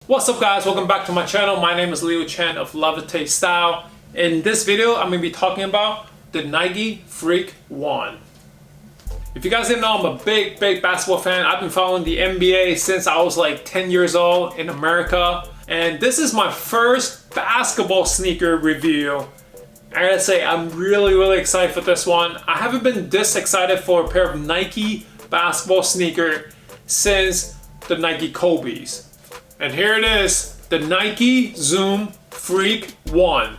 What's up guys, welcome back to my channel. My name is Chan of Levitate Style. In this video, I'm going to be talking about the Nike Freak 1. If you guys didn't know, I'm a big basketball fan. I've been following the NBA since I was like 10 years old in America. And this is my first basketball sneaker review. I gotta say, I'm really excited for this one. I haven't been this excited for a pair of Nike basketball sneaker since the Nike Kobe's. And here it is, the Nike Zoom Freak 1.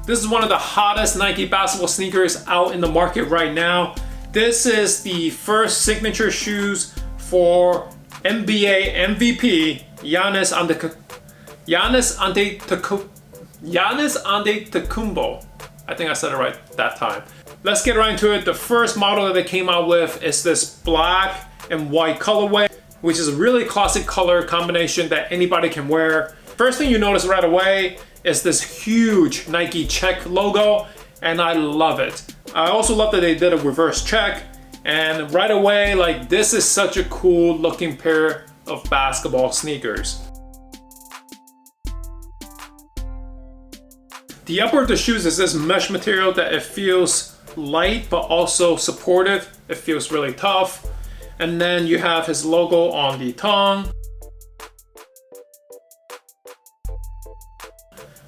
This is one of the hottest Nike basketball sneakers out in the market right now. This is the first signature shoes for NBA MVP Giannis Antetokounmpo. I think I said it right that time. Let's get right into it. The first model that they came out with is this black and white colorway, which is a really classic color combination that anybody can wear. First thing you notice right away is this huge Nike check logo, and I love it. I also love that they did a reverse check, and right away, like, this is such a cool looking pair of basketball sneakers. The upper of the shoes is this mesh material that it feels light but also supportive. It feels really tough. And then you have his logo on the tongue.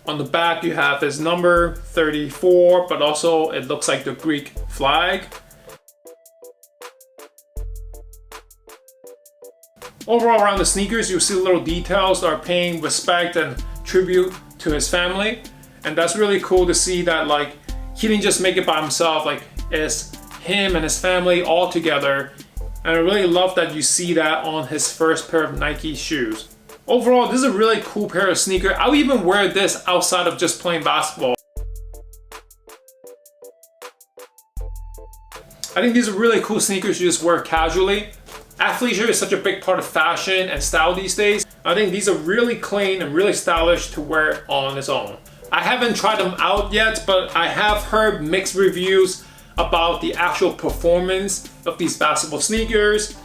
On the back you have his number 34, but also it looks like the Greek flag. Overall around the sneakers, you see little details that are paying respect and tribute to his family. And that's really cool to see that, like, he didn't just make it by himself, like it's him and his family all together. And I really love that you see that on his first pair of Nike shoes. Overall, this is a really cool pair of sneakers. I would even wear this outside of just playing basketball. I think these are really cool sneakers you just wear casually. Athleisure is such a big part of fashion and style these days. I think these are really clean and really stylish to wear on its own. I haven't tried them out yet, but I have heard mixed reviews about the actual performance of these basketball sneakers.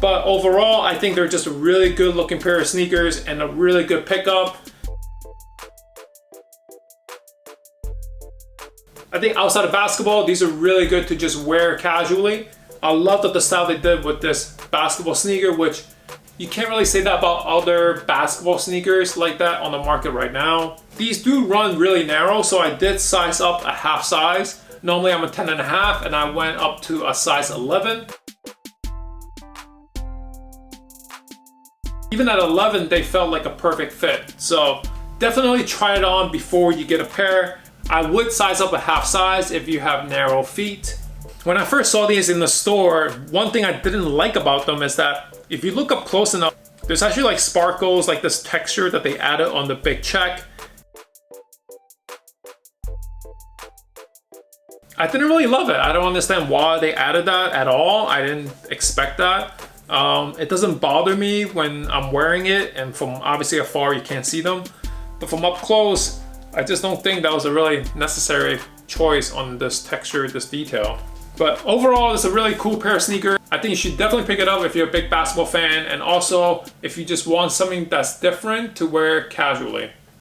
But overall, I think they're just a really good looking pair of sneakers and a really good pickup. I think outside of basketball, these are really good to just wear casually. I love that the style they did with this basketball sneaker, which you can't really say that about other basketball sneakers like that on the market right now. These do run really narrow, so I did size up a half size. Normally I'm a 10.5 and I went up to a size 11. Even at 11, they felt like a perfect fit. So definitely try it on before you get a pair. I would size up a half size if you have narrow feet. When I first saw these in the store, one thing I didn't like about them is that if you look up close enough, there's actually like sparkles, like this texture that they added on the big check. I didn't really love it. I don't understand why they added that at all. I didn't expect that. It doesn't bother me when I'm wearing it, and from obviously afar you can't see them. But from up close, I just don't think that was a really necessary choice on this texture, this detail. But overall, it's a really cool pair of sneakers. I think you should definitely pick it up if you're a big basketball fan, and also if you just want something that's different to wear casually.